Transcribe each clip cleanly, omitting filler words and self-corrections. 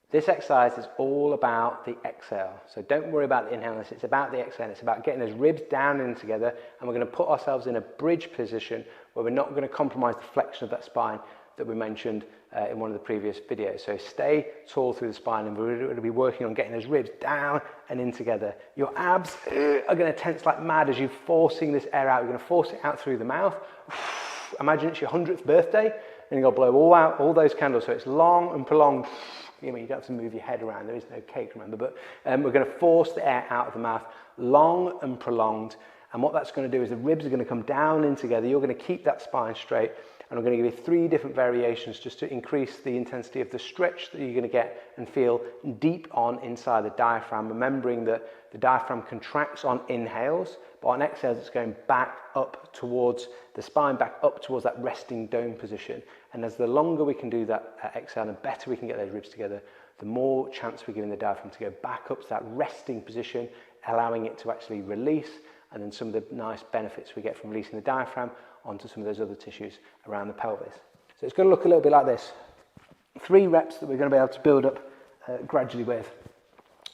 This exercise is all about the exhale. So don't worry about the inhale, it's about the exhale. It's about getting those ribs down and in together, and we're going to put ourselves in a bridge position where we're not going to compromise the flexion of that spine that we mentioned in one of the previous videos. So stay tall through the spine, and we're going to be working on getting those ribs down and in together. Your abs are going to tense like mad as you're forcing this air out. You're going to force it out through the mouth. Imagine it's your 100th birthday, and you've got to blow all those candles, so it's long and prolonged. You don't have to move your head around, there is no cake, remember, but we're going to force the air out of the mouth, long and prolonged, and what that's going to do is the ribs are going to come down in together. You're going to keep that spine straight, and I'm going to give you 3 different variations just to increase the intensity of the stretch that you're going to get and feel deep on inside the diaphragm, remembering that the diaphragm contracts on inhales, but on exhales it's going back up towards the spine, back up towards that resting dome position. And as the longer we can do that exhale, and better we can get those ribs together, the more chance we're giving the diaphragm to go back up to that resting position, allowing it to actually release, and then some of the nice benefits we get from releasing the diaphragm onto some of those other tissues around the pelvis. So it's going to look a little bit like this. 3 reps that we're going to be able to build up gradually with.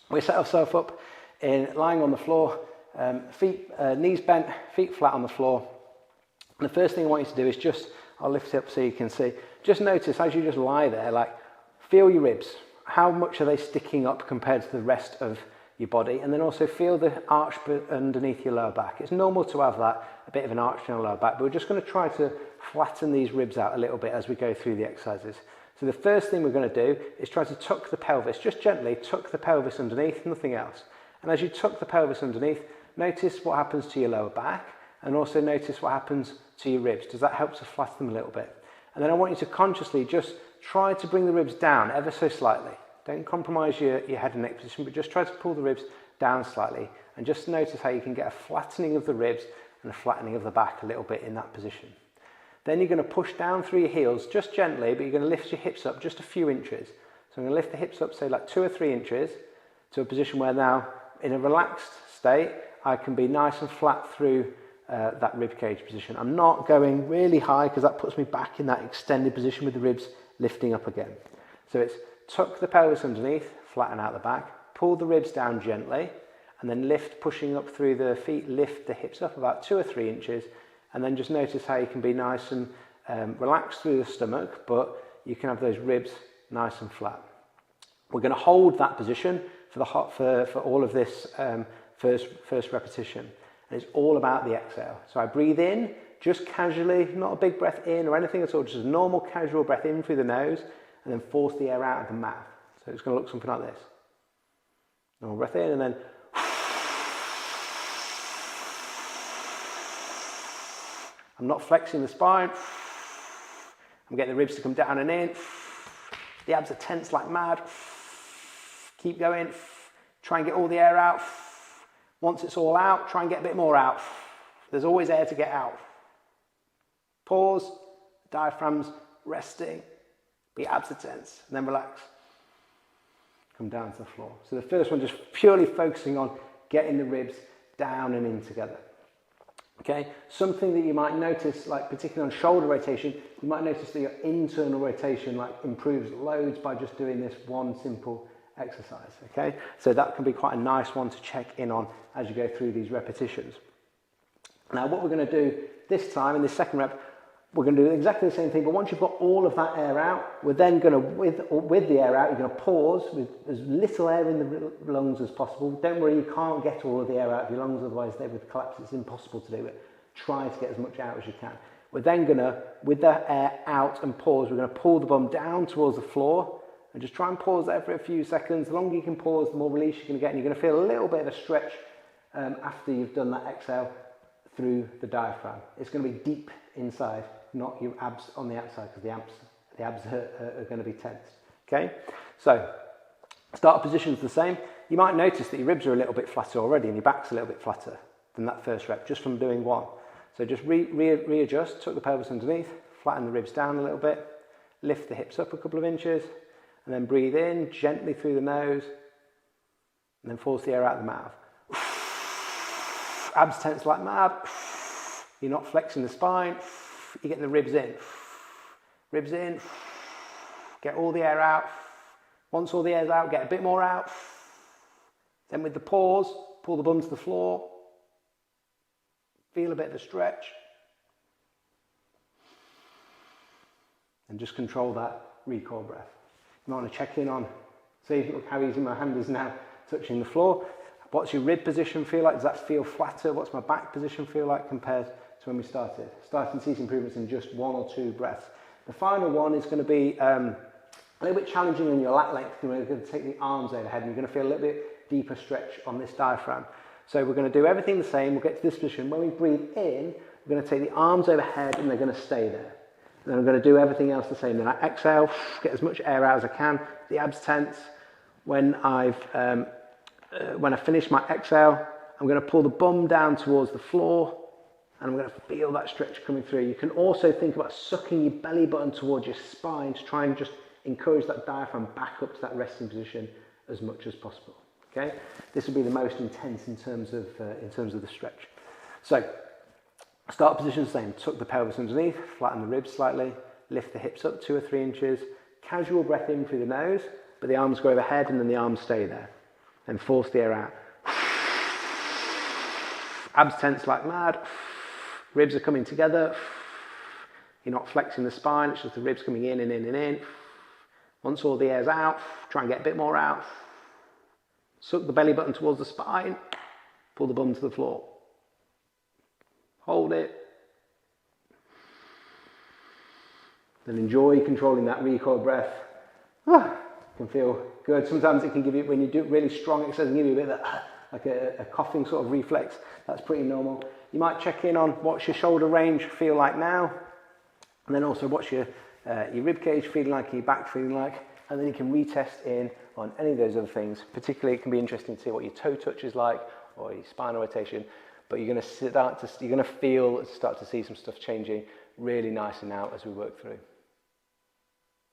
We set ourselves up in lying on the floor, knees bent, feet flat on the floor. And the first thing I want you to do is just, I'll lift it up so you can see, just notice as you just lie there, like feel your ribs. How much are they sticking up compared to the rest of your body? And then also feel the arch underneath your lower back. It's normal to have that, a bit of an arch in your lower back, but we're just going to try to flatten these ribs out a little bit as we go through the exercises. So the first thing we're going to do is try to tuck the pelvis, just gently tuck the pelvis underneath, nothing else. And as you tuck the pelvis underneath, notice what happens to your lower back, and also notice what happens to your ribs. Does that help to flatten them a little bit? And then I want you to consciously just try to bring the ribs down ever so slightly. Don't compromise your head and neck position, but just try to pull the ribs down slightly, and just notice how you can get a flattening of the ribs and a flattening of the back a little bit in that position. Then you're going to push down through your heels just gently, but you're going to lift your hips up just a few inches. So I'm going to lift the hips up, say like 2 or 3 inches, to a position where now, in a relaxed state, I can be nice and flat through that rib cage position. I'm not going really high because that puts me back in that extended position with the ribs lifting up again. So it's tuck the pelvis underneath, flatten out the back, pull the ribs down gently, and then lift, pushing up through the feet, lift the hips up about 2 or 3 inches, and then just notice how you can be nice and relaxed through the stomach, but you can have those ribs nice and flat. We're going to hold that position for all of this first repetition. And it's all about the exhale. So I breathe in, just casually, not a big breath in or anything at all, just a normal casual breath in through the nose, and then force the air out of the mouth. So it's going to look something like this. Normal breath in, and then I'm not flexing the spine. I'm getting the ribs to come down and in. The abs are tense like mad. Keep going. Try and get all the air out. Once it's all out, try and get a bit more out. There's always air to get out. Pause. Diaphragm's resting. The abs are tense. And then relax. Come down to the floor. So the first one, just purely focusing on getting the ribs down and in together. Okay, something that you might notice, like particularly on shoulder rotation, you might notice that your internal rotation like improves loads by just doing this one simple exercise. Okay, so that can be quite a nice one to check in on as you go through these repetitions. Now what we're going to do this time in this second rep, we're going to do exactly the same thing, but once you've got all of that air out, we're then going to, with the air out, you're going to pause with as little air in the lungs as possible. Don't worry, you can't get all of the air out of your lungs, otherwise they would collapse. It's impossible to do it. Try to get as much out as you can. We're then going to, with the air out and pause, we're going to pull the bum down towards the floor and just try and pause there for a few seconds. The longer you can pause, the more release you're going to get, and you're going to feel a little bit of a stretch after you've done that exhale through the diaphragm. It's going to be deep inside, not your abs on the outside, because the abs are going to be tense. Okay, so start position's the same. You might notice that your ribs are a little bit flatter already and your back's a little bit flatter than that first rep, just from doing one. So just readjust, tuck the pelvis underneath, flatten the ribs down a little bit, lift the hips up a couple of inches, and then breathe in gently through the nose, and then force the air out of the mouth. Abs tense like mad. You're not flexing the spine. You're getting the ribs in. Ribs in. Get all the air out. Once all the air's out, get a bit more out. Then with the pause, pull the bum to the floor. Feel a bit of a stretch. And just control that recoil breath. You might want to check in on, see how easy my hand is now touching the floor. What's your rib position feel like? Does that feel flatter? What's my back position feel like compared to when we started? Starting to see some improvements in just 1 or 2 breaths. The final one is going to be a little bit challenging in your lat length. We're going to take the arms overhead and you're going to feel a little bit deeper stretch on this diaphragm. So we're going to do everything the same. We'll get to this position. When we breathe in, we're going to take the arms overhead and they're going to stay there. And then I'm going to do everything else the same. Then I exhale, get as much air out as I can. The abs tense. When I finish my exhale, I'm going to pull the bum down towards the floor and I'm going to feel that stretch coming through. You can also think about sucking your belly button towards your spine to try and just encourage that diaphragm back up to that resting position as much as possible. Okay, this will be the most intense in terms of the stretch. So, start position the same. Tuck the pelvis underneath, flatten the ribs slightly, lift the hips up 2 or 3 inches. Casual breath in through the nose, but the arms go overhead and then the arms stay there. Then force the air out. Abs tense like mad. Ribs are coming together. You're not flexing the spine, it's just the ribs coming in and in and in. Once all the air's out, try and get a bit more out. Suck the belly button towards the spine. Pull the bum to the floor. Hold it. Then enjoy controlling that recoil breath. It can feel good. Sometimes it can give you, when you do it really strong, it can give you a bit of like a coughing sort of reflex. That's pretty normal. You might check in on what's your shoulder range feel like now, and then also what's your rib cage feeling like, your back feeling like, and then you can retest in on any of those other things. Particularly, it can be interesting to see what your toe touch is like or your spinal rotation. But you're going to start to see some stuff changing really nicely now as we work through.